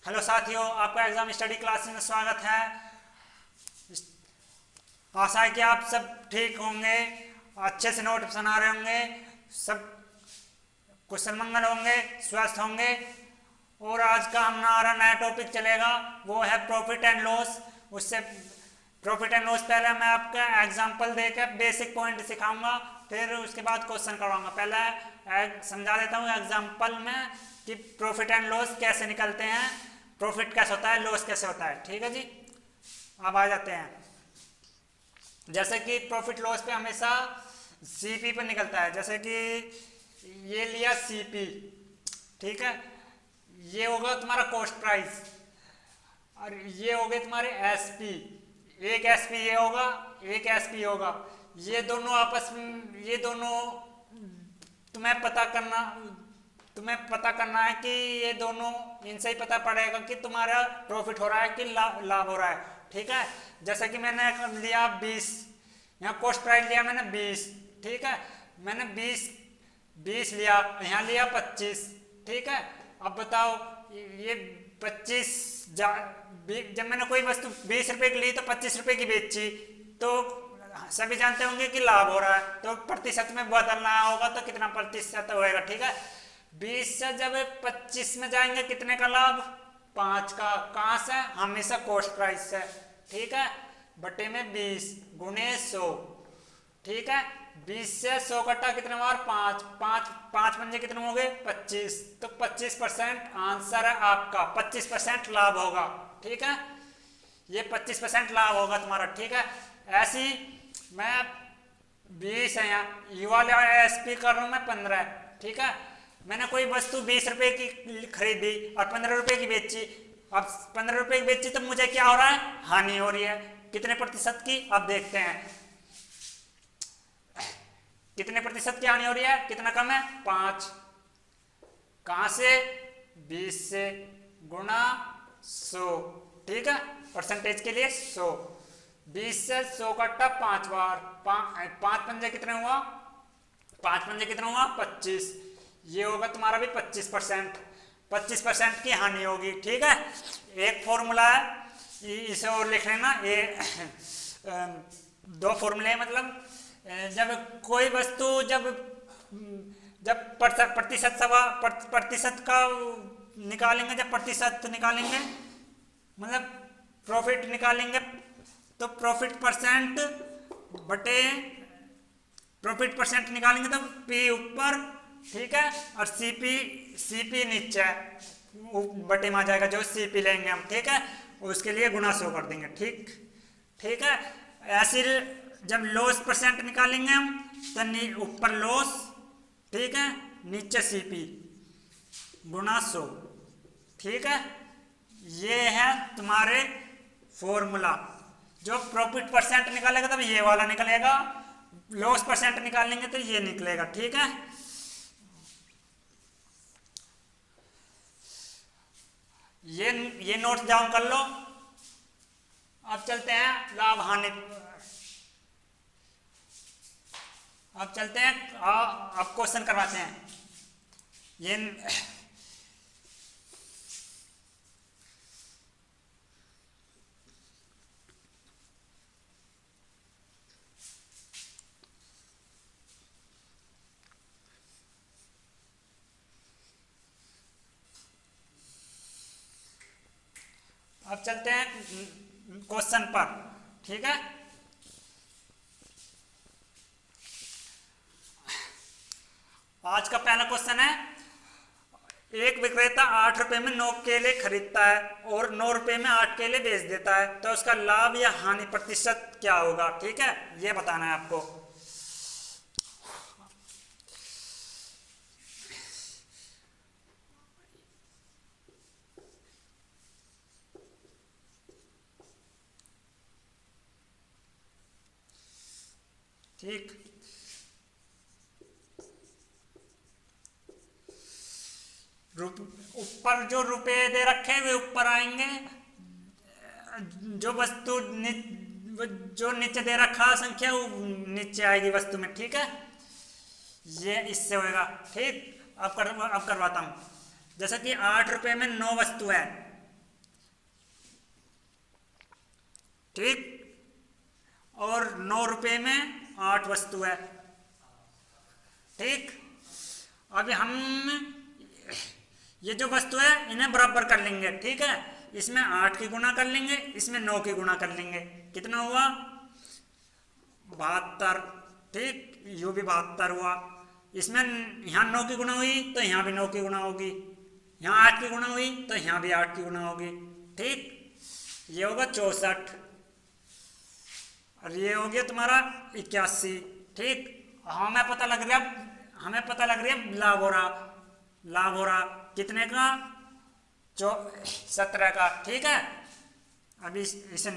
Hello साथियों, आपका exam study classes में स्वागत है। आशा है कि आप सब ठीक होंगे, अच्छे से नोट्स बना रहे होंगे, सब कुशल मंगल होंगे, स्वस्थ होंगे। और आज का हमारा नया टॉपिक चलेगा, वो है प्रॉफिट एंड लॉस। उससे प्रॉफिट एंड लॉस पहले मैं आपका एग्जांपल देकर बेसिक पॉइंट सिखाऊंगा, फिर उसके बाद क्वेश्चन करवाऊंगा। पहले समझा देता हूँ एग्जांपल में कि प्रॉफिट एंड लॉस कैसे निकलते हैं, प्रॉफिट कैसे होता है, लॉस कैसे होता है। ठीक है जी, अब आ जाते हैं। जैसे कि प्रॉफिट लॉस पे हमेशा सीपी पर निकलता है। जैसे कि ये लिया सीपी, ठीक है, ये होगा तुम्हारा कॉस्ट प्राइस और ये हो गए तुम्हारे एसपी। एक एसपी ये होगा, एक एसपी होगा। ये दोनों आपस में, ये दोनों तुम्हें पता करना है कि ये दोनों, इनसे ही पता पड़ेगा कि तुम्हारा प्रॉफिट हो रहा है कि लाभ हो रहा है। ठीक है, जैसे कि मैंने लिया 20, यहाँ कॉस्ट प्राइस लिया मैंने 20, ठीक है, मैंने 20 लिया, यहाँ लिया 25। ठीक है, अब बताओ ये 25 जब मैंने कोई वस्तु 20 रुपए की ली तो 25 रुपए की बेची, तो सभी जानते होंगे कि लाभ हो रहा है। तो प्रतिशत में बदलना होगा तो कितना प्रतिशत होएगा। ठीक है, 20 से जब 25 में जाएंगे कितने का लाभ, 5 का। कहाँ से, हमेशा कॉस्ट प्राइस से। ठीक है, बटे में 20 गुणे 100। ठीक है, 20 से 100 कटा कितने बार, 5 पंजे कितने हो गए, 25। तो 25% आंसर है आपका, 25% लाभ होगा। ठीक है, ये 25% लाभ होगा तुम्हारा। ठीक है, ऐसी मैं 20 है, यहाँ युवा एसपी कर रहा हूँ मैं 15। ठीक है, मैंने कोई वस्तु 20 रुपए की खरीदी और 15 रुपए की बेची। अब 15 रुपए की बेची तो मुझे क्या हो रहा है, हानि हो रही है। कितने प्रतिशत की, अब देखते हैं कितने प्रतिशत की हानि हो रही है। कितना कम है, 5। कहां से, 20 से गुणा 100। ठीक है, परसेंटेज के लिए 100। 20 से 100 कट्टा 5 बार, 5 पंजे कितने हुआ, 5 पंजे कितना हुआ, 25। ये होगा तुम्हारा भी 25%। 25% की हानि होगी। ठीक है, एक फॉर्मूला है, इसे और लिख लेना। ये 2 फॉर्मूले, मतलब जब कोई वस्तु जब प्रतिशत का निकालेंगे, जब प्रतिशत निकालेंगे मतलब प्रॉफिट निकालेंगे, तो प्रॉफिट परसेंट निकालेंगे तो पी ऊपर, ठीक है, और सीपी नीचे बटे में आ जाएगा, जो सीपी लेंगे हम। ठीक है, उसके लिए गुणा 100 कर देंगे। ठीक है, ऐसे जब लॉस परसेंट निकालेंगे हम तो ऊपर लॉस, ठीक है, नीचे सीपी गुणा 100। ठीक है, ये है तुम्हारे फॉर्मूला। जो प्रॉफिट परसेंट निकालेगा तब ये वाला निकलेगा, लॉस परसेंट निकालेंगे तो ये निकलेगा। ठीक है, ये नोट्स डाउन कर लो। अब चलते हैं लाभ हानि, अब चलते हैं, अब क्वेश्चन करवाते हैं। ये अब चलते हैं क्वेश्चन पर। ठीक है, आज का पहला क्वेश्चन है, एक विक्रेता 8 रुपए में 9 केले खरीदता है और 9 रुपए में 8 केले बेच देता है, तो उसका लाभ या हानि प्रतिशत क्या होगा। ठीक है, ये बताना है आपको। ठीक, ऊपर जो रुपए दे रखे हैं वे ऊपर आएंगे, जो वस्तु जो नीचे दे रखा संख्या वो नीचे आएगी वस्तु में। ठीक है, ये इससे होएगा। ठीक, अब करवाता हूं। जैसे कि 8 रुपए में 9 वस्तु है, ठीक, और 9 रुपये में 8 वस्तु है। ठीक, अभी हम ये जो वस्तु है इन्हें बराबर कर लेंगे। ठीक है, इसमें 8 की गुणा कर लेंगे, इसमें 9 की गुणा कर लेंगे, कितना हुआ 72। ठीक, यू भी 72 हुआ। इसमें यहाँ 9 की गुणा हुई तो यहाँ भी 9 की गुणा होगी, यहाँ 8 की गुणा हुई तो यहाँ भी 8 की गुणा होगी। ठीक, ये होगा 64 और ये हो गया तुम्हारा 81। ठीक, हमें पता लग रहा है लाभ हो रहा कितने का 17 का। ठीक है, अभी इसे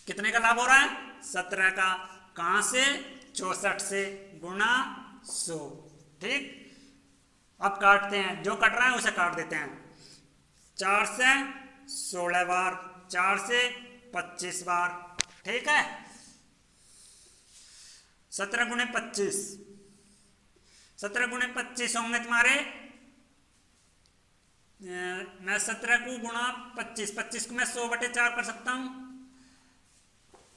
कितने का लाभ हो रहा है 17 का, कहां से 64 से गुणा 100। ठीक, अब काटते हैं, जो कट रहा है उसे काट देते हैं। 4 से 16 बार, 4 से 25 बार। ठीक है, 17 गुणे 25, 17 गुणे 25 होंगे तुम्हारे, मैं 17 को गुणा 25, 25 को मैं 100/4 कर सकता हूं।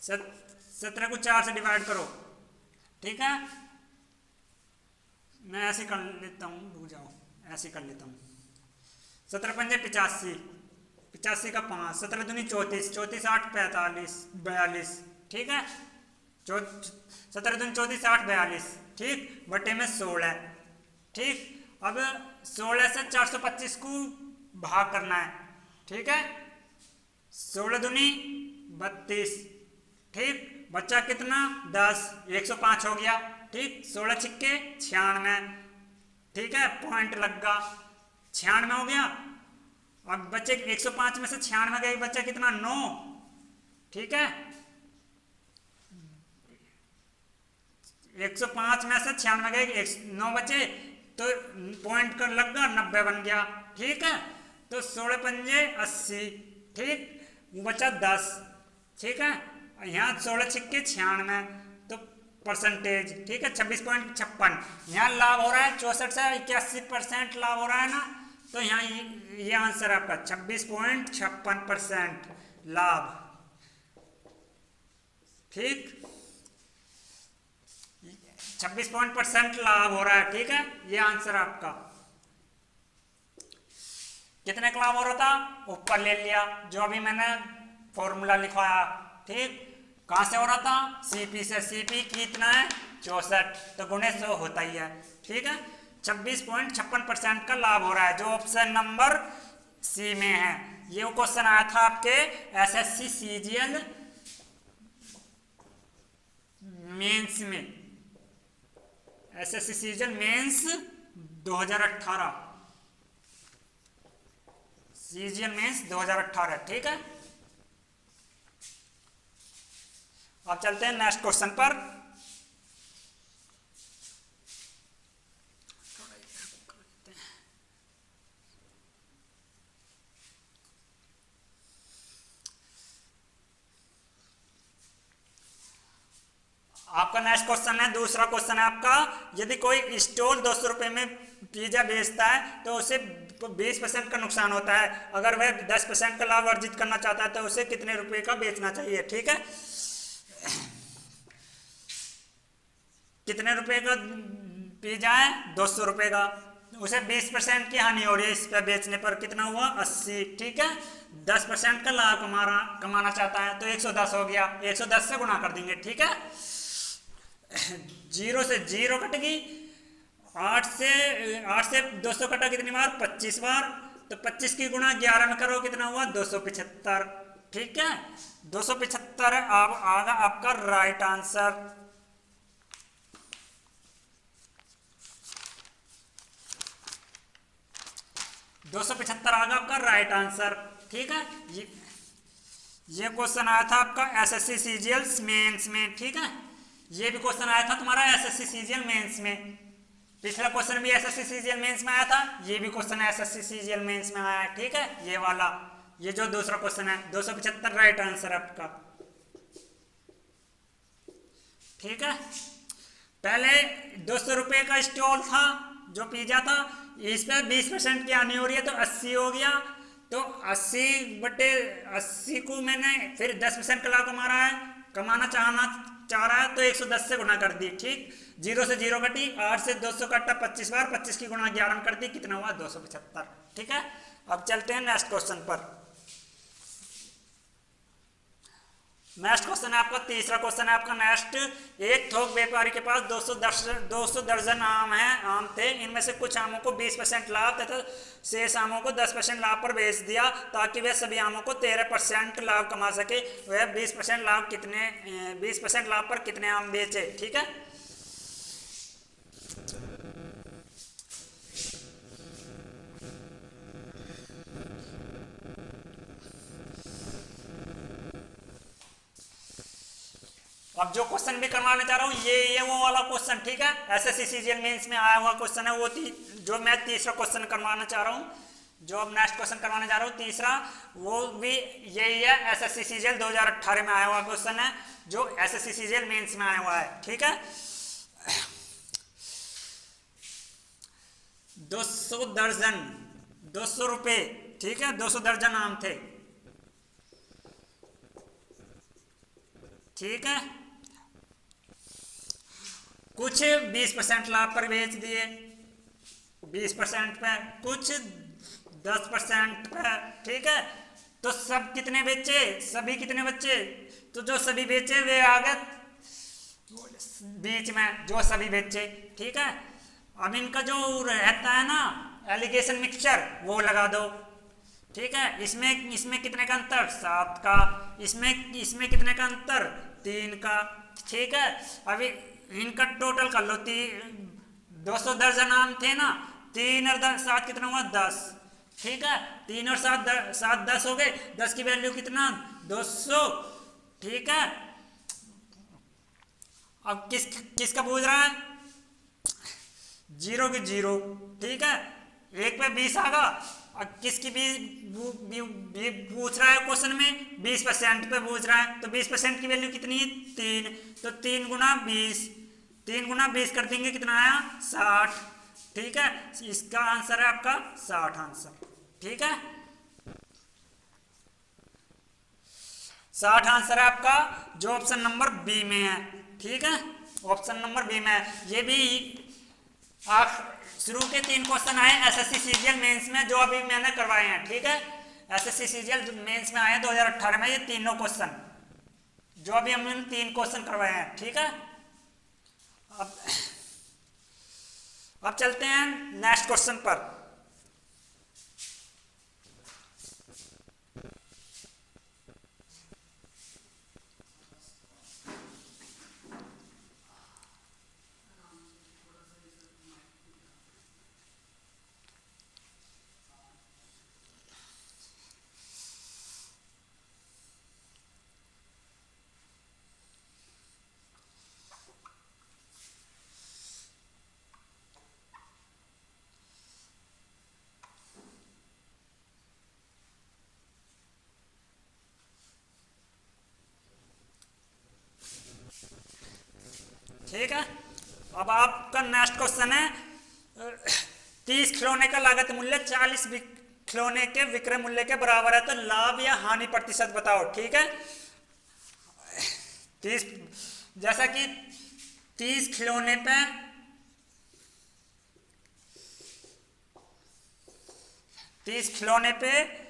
17 को 4 से डिवाइड करो। ठीक है, मैं ऐसे कर लेता हूँ, रुक जाओ, ऐसे कर लेता हूँ। 17 पंजे 85, 85 का 5, 17 दूनी 34, 34 8 45 42। ठीक है, 17 दूनी 34 8 42। ठीक, बटे में 16। ठीक, अब 16 से 425 को भाग करना है। ठीक है, 16 दूनी 32। ठीक, बच्चा कितना 10, 105 हो गया। ठीक, 16 छिक्के 96। ठीक है, पॉइंट लग गया, 96 हो गया। अब बच्चे 105 में से 96 गए, बच्चा कितना 9। ठीक है, 105 में से 96 गए, 9 बचे तो पॉइंट कर लग गया, 90 बन गया। ठीक है, तो 16 पंजे 80। ठीक, बचा 10। ठीक है, यहाँ 16 छिक्के 96 तो परसेंटेज। ठीक है, 26.56। यहाँ लाभ हो रहा है 64 से 81% लाभ हो रहा है ना, तो यहाँ ये आंसर आपका 26.56% लाभ। ठीक, 26% लाभ हो रहा है। ठीक है, ये आंसर आपका। कितने का लाभ हो रहा था ऊपर ले लिया, जो अभी मैंने फॉर्मूला लिखवाया। ठीक, कहां से हो रहा था सीपी से, सीपी कितना है 64 तो गुणे 100 होता ही है। ठीक है, 26.56% का लाभ हो रहा है, जो ऑप्शन नंबर सी में है। ये क्वेश्चन आया था आपके एसएससी सीजीएल मेंस में, SSC CGL mains 2018, CGL mains 2018। ठीक है, अब चलते हैं नेक्स्ट क्वेश्चन पर। आपका नेक्स्ट क्वेश्चन है, दूसरा क्वेश्चन है आपका, यदि कोई स्टोर 200 रुपए में पिज्जा बेचता है तो उसे 20% का नुकसान होता है। अगर वह 10% का लाभ अर्जित करना चाहता है तो उसे कितने रुपए का बेचना चाहिए। ठीक है, कितने रुपए का पिज्जा है 200 रुपए का, उसे 20% की हानि हो रही है इस पे बेचने पर, कितना हुआ 80। ठीक है, 10% का लाभ कमाना चाहता है तो 110 हो गया, 110 से गुणा कर देंगे। ठीक है, 0 से 0 कटेगी, 8 से 200 कटा कितनी बार 25 बार, तो 25 की गुणा 11 में करो, कितना हुआ 275। ठीक है, 275 आगा आपका राइट आंसर। आगा आपका राइट आंसर। ठीक है, ये क्वेश्चन आया था आपका एसएससी सीजीएल मेंस में। ठीक है, ये भी क्वेश्चन आया था तुम्हारा एसएससी सीजीएल मेंस में। पिछला क्वेश्चन भी एसएससी सीजीएल मेंस में आया था, ये भी क्वेश्चन एसएससी सीजीएल मेंस में आया है। ठीक है, ये वाला, ये जो दूसरा क्वेश्चन है 275 राइट आंसर आपका। ठीक है, पहले 200 रुपये का स्टॉल था जो पिज्जा था, इस पर 20% की हानि हो रही है तो 80 हो गया। तो 80/80 को मैंने फिर 10% का लाभ कमाना चाह रहा है तो 110 से गुणा कर दी। ठीक, 0 से 0 कटी, 8 से 200 कटा 25 बार, 25 की गुणा 11 में कर दी, कितना हुआ 275। ठीक है, अब चलते हैं नेक्स्ट क्वेश्चन पर। नेक्स्ट क्वेश्चन है आपका, तीसरा क्वेश्चन है आपका नेक्स्ट। एक थोक व्यापारी के पास 200 दर्जन आम थे। इनमें से कुछ आमों को 20% लाभ तथा शेष आमों को 10% लाभ पर बेच दिया ताकि वह सभी आमों को 13% लाभ कमा सके। वह 20% लाभ पर कितने आम बेचे? ठीक है, अब जो क्वेश्चन भी करवाने चाह रहा हूँ ये वो वाला क्वेश्चन। ठीक है, एसएससी सीजीएल मेंस में आया हुआ क्वेश्चन है वो जो मैं तीसरा क्वेश्चन करवाना चाह रहा हूँ, जो अब नेक्स्ट क्वेश्चन करवाने जा रहा हूँ तीसरा, वो भी यही है। एसएससी सीजीएल 2018 में आया हुआ क्वेश्चन है जो एसएससी सीजीएल मेंस में आया हुआ है। ठीक है, 200 दर्जन 200 रुपये। ठीक है, 200 दर्जन आम थे। ठीक है, कुछ 20% लाभ पर बेच दिए 20% पे, कुछ 10% पे। ठीक है, तो सब कितने बेचे? सभी कितने बचे? तो जो सभी बेचे वे आ गए बीच में, जो सभी बेचे। ठीक है, अब इनका जो रहता है ना एलिगेशन मिक्सचर वो लगा दो। ठीक है, इसमें कितने का अंतर? 7 का। इसमें कितने का अंतर? 3 का। ठीक है, अभी इनका टोटल कर लो। 200 दर्जन आम थे ना, 3 और 7 कितना हुआ? 10। ठीक है, 3 और 7 10 हो गए। 10 की वैल्यू कितना? 200। ठीक है, अब किसका पूछ रहा है? 0 की 0। ठीक है, 1 पे 20 आ गया। अब किसकी पूछ रहा है क्वेश्चन में? 20% पे पूछ रहा है, तो 20% की वैल्यू कितनी है? 3। तो 3 गुना 20 कर देंगे, कितना आया? 60। ठीक है, इसका आंसर है आपका 60 आंसर। ठीक है, 60 आंसर है आपका जो ऑप्शन नंबर बी में है। ठीक है, ऑप्शन नंबर बी में है। ये भी आप शुरू के 3 क्वेश्चन आए एसएससी सीजीएल मेंस में जो अभी मैंने करवाए हैं। ठीक है, एसएससी सीजीएल मेंस में आए 2018 में ये तीनों क्वेश्चन जो अभी हमने 3 क्वेश्चन करवाए हैं। ठीक है, अब चलते हैं नेक्स्ट क्वेश्चन पर। ठीक है, अब आपका नेक्स्ट क्वेश्चन है 30 खिलौने का लागत मूल्य 40 खिलौने के विक्रय मूल्य के बराबर है तो लाभ या हानि प्रतिशत बताओ। ठीक है, 30 जैसा कि 30 खिलौने पे 30 खिलौने पे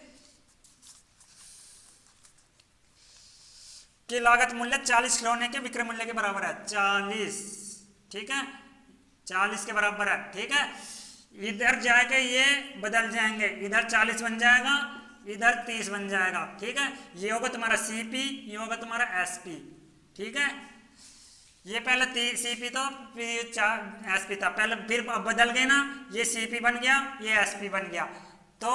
की लागत मूल्य 40 खिलौने के विक्रय मूल्य के बराबर है 40। ठीक है, 40 के बराबर है। ठीक है, इधर जाके ये बदल जाएंगे, इधर 40 बन जाएगा, इधर 30 बन जाएगा। ठीक है, ये होगा तुम्हारा सीपी, ये होगा तुम्हारा एसपी। ठीक है, ये पहले सीपी था फिर एसपी था, पहले फिर बदल गए ना, ये सीपी बन गया, ये एसपी बन गया। तो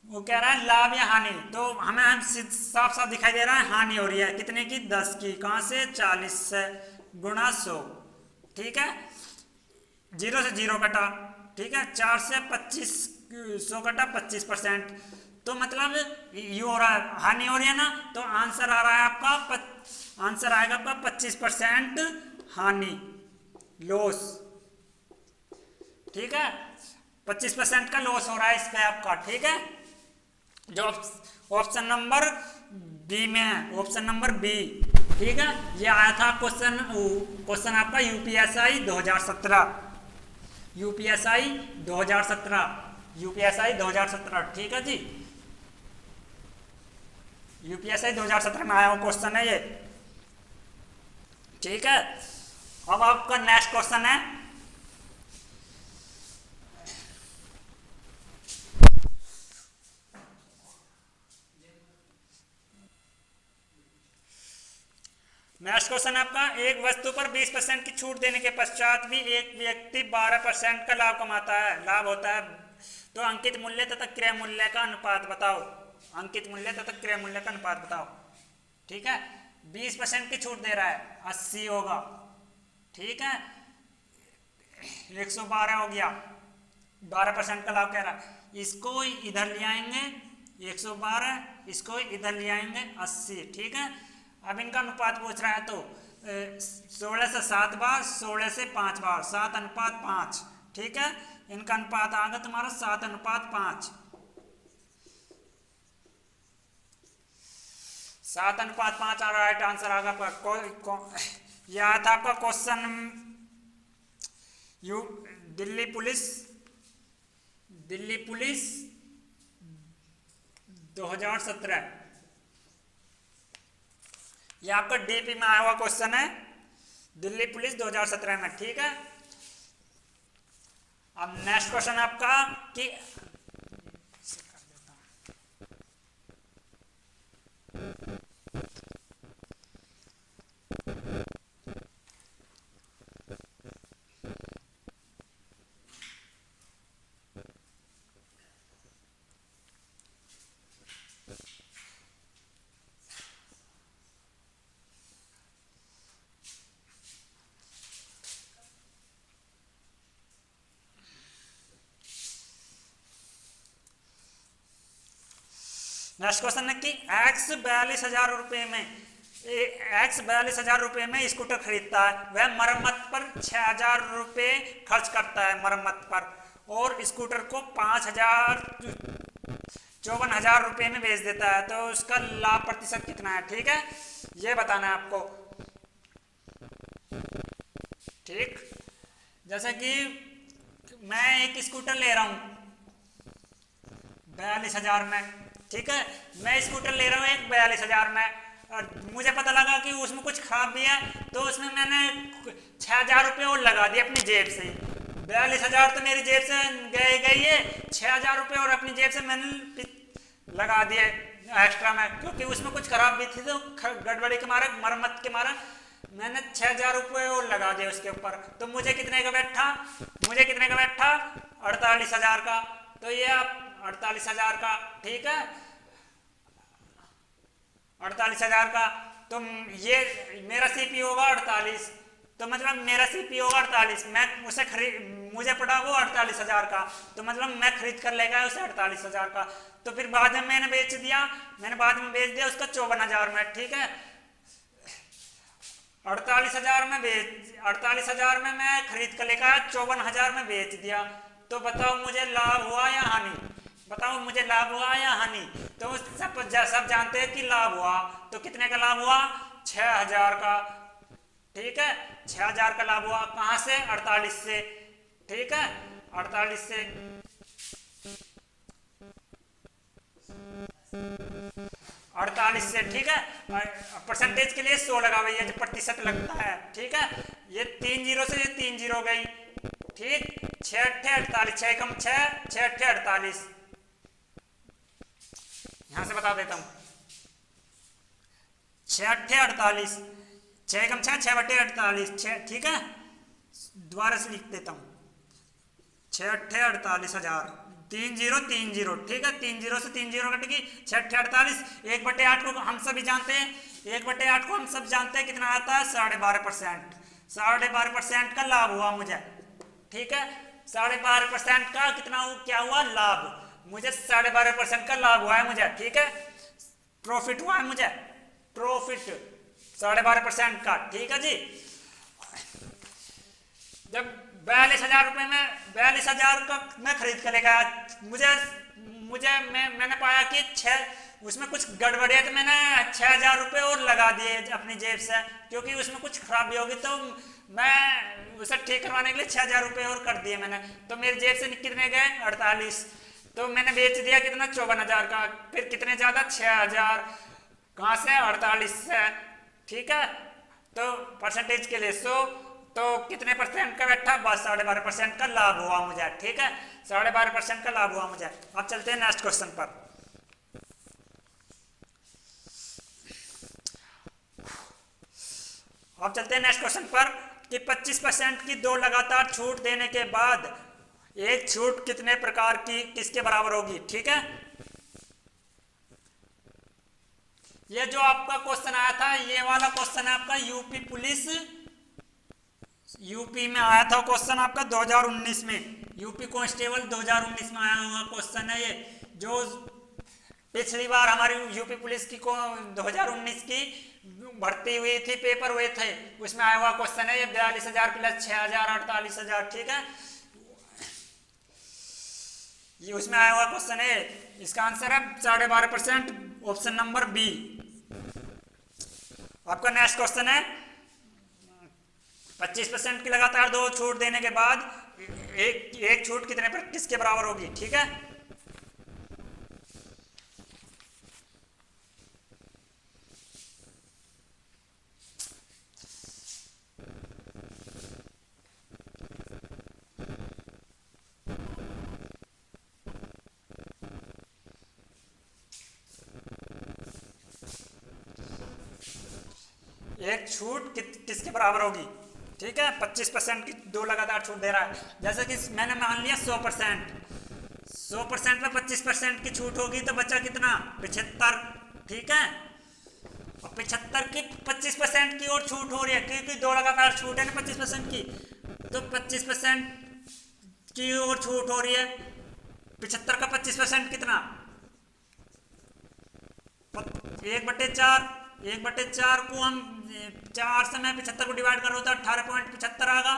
वो कह रहा है लाभ या हानि, तो हमें साफ साफ दिखाई दे रहा है हानि हो रही है। कितने की? 10 की। कहाँ से? 40 से गुणा 100। ठीक है, 0 से 0 कटा। ठीक है, 4 से 25 100 कटा 25%। तो मतलब ये हो रहा है हानि हो रही है ना, तो आंसर आ रहा है आपका आंसर आएगा आपका 25% हानि, लॉस, ठीक है, 25% का लॉस हो रहा है इस पे आपका, ठीक है। जो ऑप्शन नंबर बी में है, ऑप्शन नंबर बी, ठीक है। ये आया था क्वेश्चन आपका यूपीएसआई 2017, यूपीएसआई 2017, यूपीएसआई 2017, ठीक है जी। यूपीएसआई 2017 में आया हुआ क्वेश्चन है ये, ठीक है। अब आपका नेक्स्ट क्वेश्चन है नेक्स्ट क्वेश्चन आपका, एक वस्तु पर 20% की छूट देने के पश्चात भी एक व्यक्ति 12% का लाभ कमाता है, लाभ होता है, तो अंकित मूल्य तथा क्रय मूल्य का अनुपात बताओ, अंकित मूल्य तथा क्रय मूल्य का अनुपात बताओ, ठीक है। 20% की छूट दे रहा है, 80 होगा, ठीक है। 112 हो गया, 12% का लाभ कह रहा है, इसको इधर ले आएंगे 112, इसको इधर ले आएंगे 80, ठीक है। अब इनका अनुपात पूछ रहा है, तो 16 से 7 बार, 16 से 5 बार, 7:5, ठीक है। इनका अनुपात आएगा तुम्हारा 7:5, 7:5 आ राइट आंसर आगा पर। यह था आपका क्वेश्चन दिल्ली पुलिस 2017, ये आपका डीपी में आया हुआ क्वेश्चन है, दिल्ली पुलिस 2017 में, ठीक है। अब नेक्स्ट क्वेश्चन आपका कि नेक्स्ट क्वेश्चन है कि एक्स 42,000 रुपये में स्कूटर खरीदता है, वह मरम्मत पर 6,000 रुपये खर्च करता है मरम्मत पर, और स्कूटर को 54,000 रुपये में बेच देता है, तो उसका लाभ प्रतिशत कितना है, ठीक है। ये बताना है आपको, ठीक। जैसे कि मैं एक स्कूटर ले रहा हूं 42,000 में, ठीक है। मैं स्कूटर ले रहा हूँ एक 42,000 में, और मुझे पता लगा कि उसमें कुछ खराब भी है, तो उसमें मैंने 6,000 रुपये और लगा दिए अपनी जेब से। 42,000 तो मेरी जेब से गई है, 6,000 रुपये और अपनी जेब से मैंने लगा दिए एक्स्ट्रा में, क्योंकि उसमें कुछ खराब भी थी, तो गड़बड़ी के मारे, मरम्मत के मारे मैंने 6,000 रुपये और लगा दिए उसके ऊपर। तो मुझे कितने का बैठा 48,000 का। तो ये आप 48,000 का, ठीक है, 48,000 का। तो ये मेरा सीपी होगा 48, तो मतलब मेरा सीपी होगा 48, मैं उसे मुझे पड़ा वो 48,000 का, तो मतलब मैं खरीद कर ले गया उसे 48,000 का। तो फिर बाद में मैंने बेच दिया उसका 54,000 में, ठीक है। 48,000 में मैं खरीद कर लेकर आया, 54,000 में बेच दिया, तो बताओ मुझे लाभ हुआ या हानि, बताओ मुझे लाभ हुआ या हानि। तो सब जानते हैं कि लाभ हुआ, तो कितने का लाभ हुआ, 6,000 का, ठीक है। 6,000 का लाभ हुआ, कहां से, 48 से, ठीक है, 48 से, 48 से, ठीक है। परसेंटेज के लिए 100 लगा भैया, जो प्रतिशत लगता है, ठीक है। ये 3 जीरो से ये 3 जीरो गई, ठीक। 6 × 48, 6 कम 6, 6 × 48, यहां से बता देता हूं, 6 × 48, 6 कम 6, 6 बटे 48, 6, ठीक है। दोबारा से लिख देता हूं, 6 × 48,000, 3 जीरो 3 जीरो, ठीक है। 3 जीरो से 3 जीरो कटेगी, 6 × 48, 1/8 को हम सभी जानते हैं, 1/8 को हम सब जानते हैं कितना आता है, 12.5%, 12.5% का लाभ हुआ मुझे, ठीक है। 12.5% का क्या हुआ लाभ, मुझे 12.5% का लाभ हुआ है मुझे, ठीक है। प्रॉफिट हुआ है मुझे, प्रॉफिट 12.5% का, ठीक है जी। जब 42,000 रुपये में 42,000 का मैं खरीद कर लेगा, मैंने पाया कि उसमें कुछ गड़बड़ी है, तो मैंने 6,000 रुपये और लगा दिए अपनी जेब से, क्योंकि उसमें कुछ खराबी होगी, तो मैं उसे ठीक करवाने के लिए 6,000 रुपये और कर दिए मैंने। तो मेरी जेब से कितने गए 48, तो मैंने बेच दिया कितना 54,000 का। फिर कितने ज़्यादा 6,000 कहाँ से 48 से, ठीक है। तो परसेंटेज के लिए 100, तो कितने परसेंट का बैठा, बस 12.5% का लाभ हुआ मुझे, ठीक है। 12.5% का लाभ हुआ मुझे। अब चलते हैं नेक्स्ट क्वेश्चन पर। अब चलते हैं नेक्स्ट क्वेश्चन पर कि 25% की 2 लगातार छूट देने के बाद एक छूट कितने प्रकार की किसके बराबर होगी, ठीक है। ये जो आपका क्वेश्चन आया था, ये वाला क्वेश्चन है आपका यूपी पुलिस, यूपी में आया था क्वेश्चन आपका 2019 में, यूपी कांस्टेबल 2019 में आया हुआ क्वेश्चन है ये। जो पिछली बार हमारी यूपी पुलिस की 2019 की भर्ती हुई थी, पेपर हुए थे, उसमें आया हुआ क्वेश्चन है ये। 42,000 प्लस 6,000 48,000, ठीक है। ये उसमें आया हुआ क्वेश्चन है। इसका आंसर है 12.5%, ऑप्शन नंबर बी। आपका नेक्स्ट क्वेश्चन है 25% की लगातार 2 छूट देने के बाद एक छूट कितने पर किसके बराबर होगी, ठीक है। एक छूट किसके बराबर होगी, ठीक है। 25% की 2 लगातार छूट दे रहा है। जैसे कि मैंने मान लिया 100% में 25% की छूट होगी, तो बचा कितना 75, ठीक है। और 75 की 25% की और छूट हो रही है, क्योंकि 2 लगातार छूट है ना 25% की, तो 25% की और छूट हो रही है। 75 का 25% कितना 1/4, 1/4 को हम 4 से मैं 75 को डिवाइड करो तो 18.75 आएगा,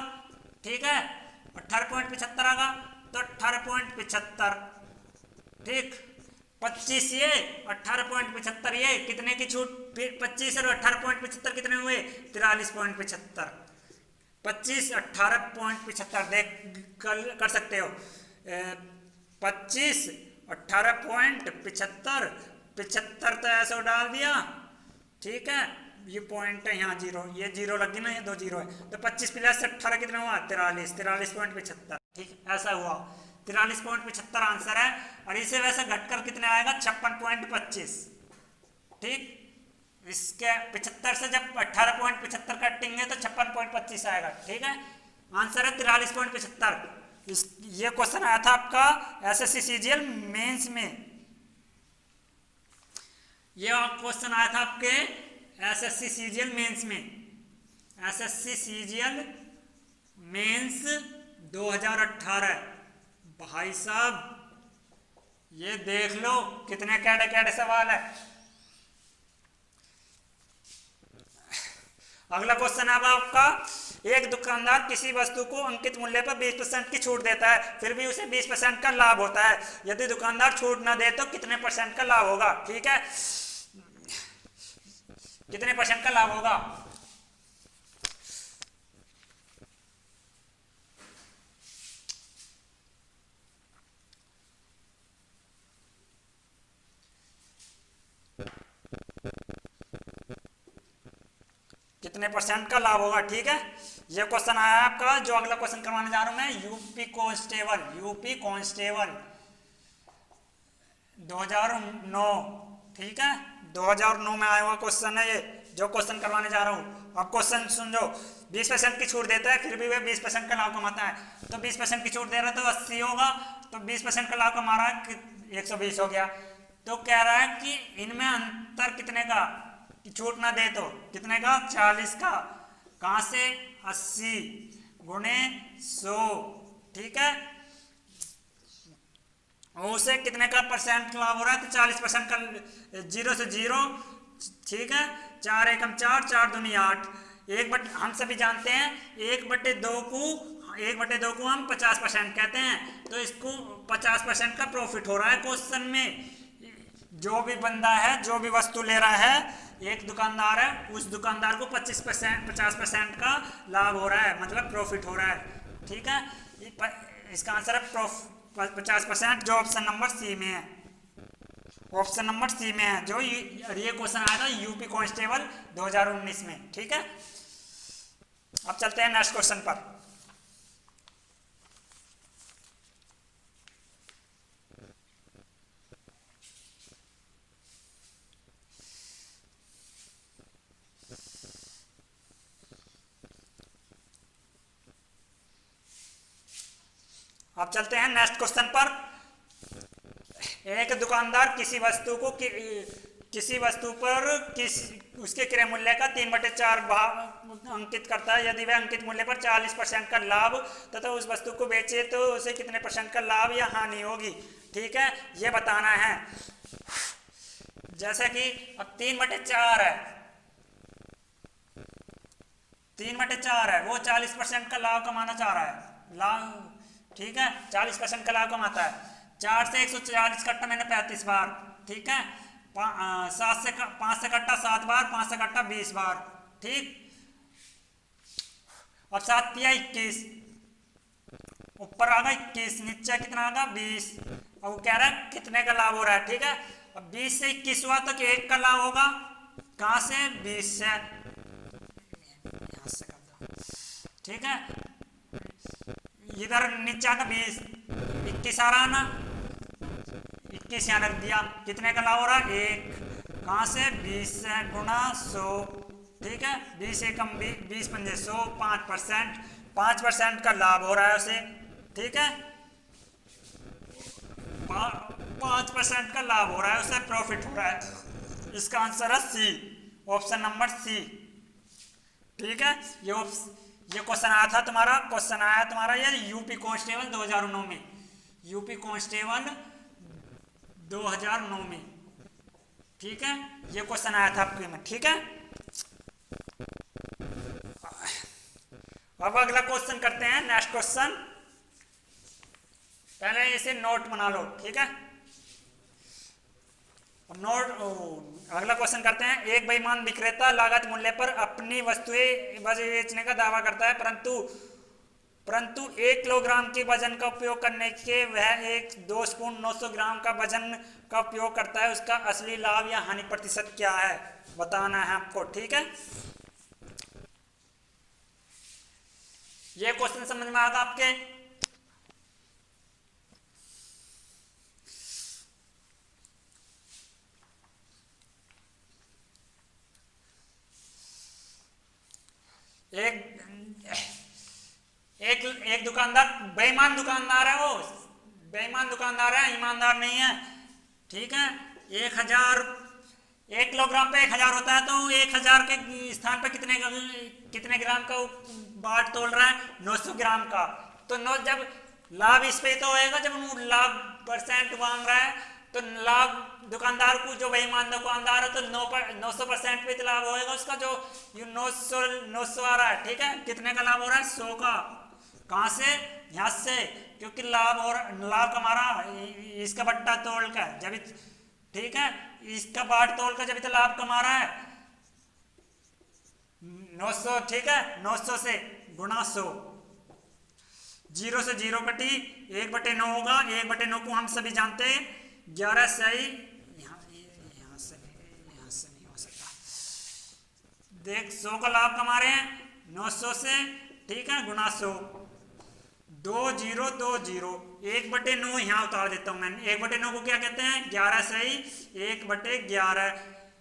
ठीक है। 18.75 आएगा, तो 18.75, ठीक। 25 ये 18.75 ये कितने की छूट, 25 और 18.75 कितने हुए 43.75। 25 18.75 देख कर सकते हो। 25 18.75, 75 तो ऐसा डाल दिया, ठीक है। ये पॉइंट है यहाँ 0, ये 0 लग गई ना, ये 2 0 है, तो 25 प्लस 18 कितना हुआ 43.75, ठीक। ऐसा हुआ 43.75 आंसर है। और इसे वैसे घटकर कितने आएगा 56.25, ठीक। इसके 75 से जब 18.75 कटेंगे तो 56.25 आएगा, ठीक है। आंसर है 43.75। ये क्वेश्चन आया था आपका एसएससी सीजीएल मेंस में। ये क्वेश्चन आया था आपके एसएससी सीजीएल मेंस में, एसएससी सीजीएल मेंस 2018। भाई साहब ये देख लो कितने कैडे कैडे सवाल है। अगला क्वेश्चन है आपका, एक दुकानदार किसी वस्तु को अंकित मूल्य पर 20% की छूट देता है, फिर भी उसे 20% का लाभ होता है। यदि दुकानदार छूट ना दे तो कितने % का लाभ होगा, ठीक है। कितने % का लाभ होगा, कितने % का लाभ होगा, ठीक है। ये क्वेश्चन आया आपका। जो अगला क्वेश्चन करवाने जा रहा हूं मैं, यूपी कांस्टेबल 2009, ठीक है। 2009 में आया हुआ क्वेश्चन है ये, जो क्वेश्चन करवाने जा रहा हूँ। अब क्वेश्चन समझो, 20% की छूट देता है, फिर भी वह 20% का लाभ कमाता है। तो 20% की छूट दे रहा है तो 80 होगा, तो 20% का लाभ कमा रहा है 120 हो गया। तो कह रहा है कि इनमें अंतर कितने का, कि छूट ना दे तो कितने का 40 का। कहाँ से 80 गुणे 100, ठीक है। उसे कितने का % लाभ हो रहा है, तो 40% का, 0 से 0, ठीक है। 4 एकम 4, 4 दूनी 8। हम सभी जानते हैं 1/2 को 1/2 को हम 50% कहते हैं, तो इसको 50% का प्रॉफिट हो रहा है क्वेश्चन में। जो भी बंदा है, जो भी वस्तु ले रहा है, एक दुकानदार है, उस दुकानदार को 50% का लाभ हो रहा है, मतलब प्रॉफिट हो रहा है। ठीक है, इसका आंसर है 50%, जो ऑप्शन नंबर सी में है। ऑप्शन नंबर सी में है, जो ये क्वेश्चन आया था यूपी कांस्टेबल 2019 में। ठीक है, अब चलते हैं नेक्स्ट क्वेश्चन पर। अब चलते हैं नेक्स्ट क्वेश्चन पर। एक दुकानदार किसी वस्तु को किसी वस्तु पर उसके क्रय मूल्य का 3/4 भाग अंकित करता है। यदि वह अंकित मूल्य पर 40% का लाभ तथा उस वस्तु को बेचे तो उसे कितने % का लाभ या हानि होगी। ठीक है, ये बताना है। जैसे कि अब 3/4 है, 3/4 है, वो 40% का लाभ कमाना चाह रहा है। लाभ, ठीक है, 40% का लाभ कमाता है। 4 से 140 कट्टा मैंने 35 बार। ठीक है, 5 से कट्टा 7 बार, 5 से कट्टा 20 बार। ठीक, अब 7 पिया 21, ऊपर आ गया 21, नीचे कितना आ गया 20। अब वो कह रहा है कितने का लाभ हो रहा है। ठीक है, अब 20 से 21 हुआ तो 1 का लाभ होगा। कहां से? 20 से। यहां से कर दो। ठीक है, इधर नीचे आकर 20, 21 आ रहा ना, 21 यहाँ रख दिया। कितने का लाभ हो रहा है? 1। कहाँ से? 20 से, गुणा 100। ठीक है, 20 एकम 20 पंजे 100, 5%, 5% का लाभ हो रहा है उसे। ठीक है, 5% का लाभ हो रहा है उसे, प्रॉफिट हो रहा है। इसका आंसर है सी, ऑप्शन नंबर सी। ठीक है, ये क्वेश्चन आया था तुम्हारा, क्वेश्चन आया तुम्हारा ये यूपी कांस्टेबल 2009 में, यूपी कांस्टेबल 2009 में। ठीक है, ये क्वेश्चन आया था आपके में। ठीक है, अब अगला क्वेश्चन करते हैं, नेक्स्ट क्वेश्चन। पहले इसे नोट बना लो। ठीक है, अब अगला क्वेश्चन करते हैं। एक बेईमान विक्रेता लागत मूल्य पर अपनी वस्तुएं बेचने का दावा करता है, परंतु 1 किलोग्राम के वजन का उपयोग करने के वह एक 2 स्पून 900 ग्राम का वजन का उपयोग करता है। उसका असली लाभ या हानि प्रतिशत क्या है, बताना है आपको। ठीक है, ये क्वेश्चन समझ में आएगा आपके। एक दुकानदार, बेईमान दुकानदार है, वो बेईमान दुकानदार है, ईमानदार नहीं है। ठीक है, 1 किलोग्राम पे 1000 होता है, तो 1000 के स्थान पे कितने ग्राम का बाट तोल रहा है? 900 ग्राम का। तो जब लाभ इस पे तो होएगा, जब वो लाभ % मांग रहा है, तो लाभ दुकानदार को, जो बेईमान दुकानदार है, तो 900% पे तो लाभ होएगा उसका, जो 900 आ रहा है। ठीक है, कितने का लाभ हो रहा है? 100 का। कहां से? यहां से, क्योंकि लाभ कमा रहा इसका बट्टा तोल का जब, ठीक है, इसका बाट तोल का जब तो लाभ कमा रहा है 900। ठीक है, 900 से गुणा 100, 0 से 0 कटी, 1/9 होगा। 1/9 को हम सभी जानते हैं 11 सही, यहाँ से नहीं हो सकता। देख, 100 का लाभ कमा रहे हैं 900 से। ठीक है, गुणा 100, 2 0 2 0, 1/9 यहाँ उतार देता हूँ मैं। 1/9 को क्या कहते हैं? 11 सही 1/11।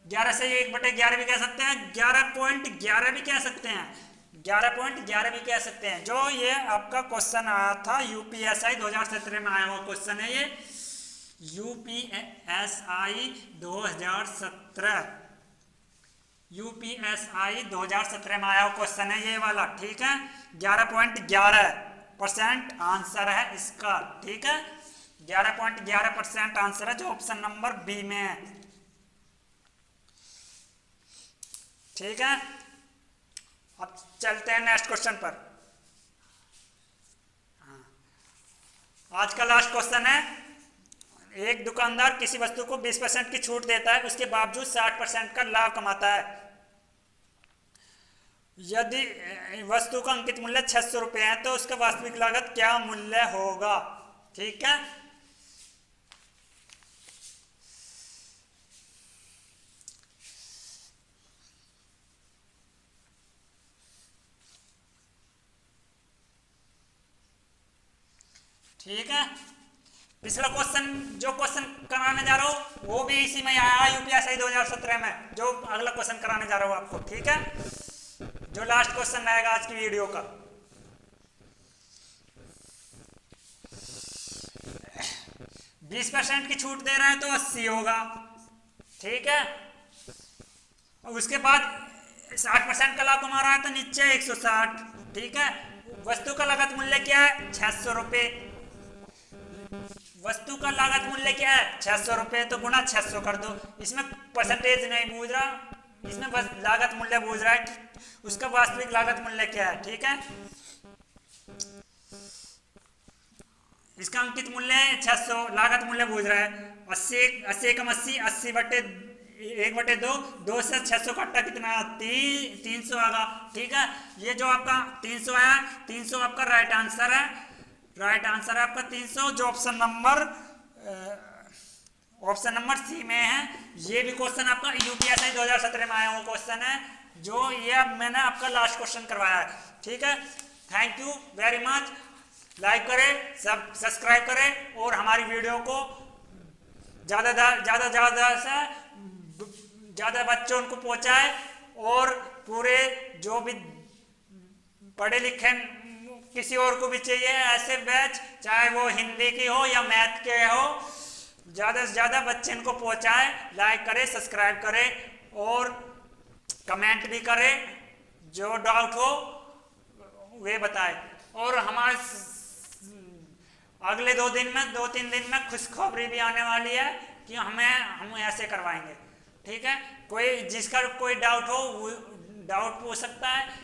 11 सही 1/11 भी कह सकते हैं, 11.11 भी कह सकते हैं, 11.11 भी कह सकते हैं। जो ये आपका क्वेश्चन आया था यूपीएसआई 2017 में आया हुआ क्वेश्चन है, ये यूपीएसआई 2017 में आया हुआ क्वेश्चन है ये वाला। ठीक है, 11.11% आंसर है इसका। ठीक है, 11.11% आंसर है, जो ऑप्शन नंबर बी में है। ठीक है, अब चलते हैं नेक्स्ट क्वेश्चन पर। आज का लास्ट क्वेश्चन है, एक दुकानदार किसी वस्तु को 20% की छूट देता है, उसके बावजूद 60% का लाभ कमाता है। यदि वस्तु का अंकित मूल्य 600 रुपये है तो उसका वास्तविक लागत क्या मूल्य होगा? ठीक है, ठीक है। पिछला क्वेश्चन जो क्वेश्चन कराने जा रहा हूँ वो भी इसी में आया यूपीएससी 2017 में, जो अगला क्वेश्चन कराने जा रहा हूँ आपको, ठीक है, जो लास्ट क्वेश्चन रहेगा आज की वीडियो का। 20% की छूट दे रहे हैं तो 80 होगा, ठीक है। उसके बाद 60% का लाभ कमा रहा है तो नीचे 160, ठीक है। वस्तु का लागत मूल्य क्या है? 600 रुपये। वस्तु का लागत मूल्य क्या है? 600 रुपये, तो गुणा 600 कर दो। इसमें परसेंटेज नहीं पूछ रहा, इसमें बस लागत मूल्य पूछ रहा है कि उसका वास्तविक लागत मूल्य क्या है, ठीक है। इसका अंकित मूल्य है 600, लागत मूल्य पूछ रहा है 80 कम 80, 80 बटे 1/2, 2 से 600 कट्टा कितना? 300 आएगा, ठीक है। ये जो आपका 300 आया, 300 आपका राइट आंसर है, राइट आंसर है आपका 300, जो ऑप्शन नंबर सी में है। ये भी क्वेश्चन आपका यूपीएससी 2017 में आया हुआ क्वेश्चन है, जो ये अब मैंने आपका लास्ट क्वेश्चन करवाया है, ठीक है। Thank you very much. Like करें, सब्सक्राइब करें और हमारी वीडियो को ज़्यादा बच्चों को पहुंचाए, और पूरे जो भी पढ़े लिखे किसी और को भी चाहिए ऐसे बैच, चाहे वो हिंदी की हो या मैथ के हो, ज़्यादा से ज़्यादा बच्चे इनको पहुंचाए। लाइक करें, सब्सक्राइब करें और कमेंट भी करें, जो डाउट हो वे बताएं। और हमारे अगले 2-3 दिन में खुशखबरी भी आने वाली है कि हम ऐसे करवाएंगे, ठीक है। कोई जिसका कोई डाउट हो वो डाउट पूछ सकता है।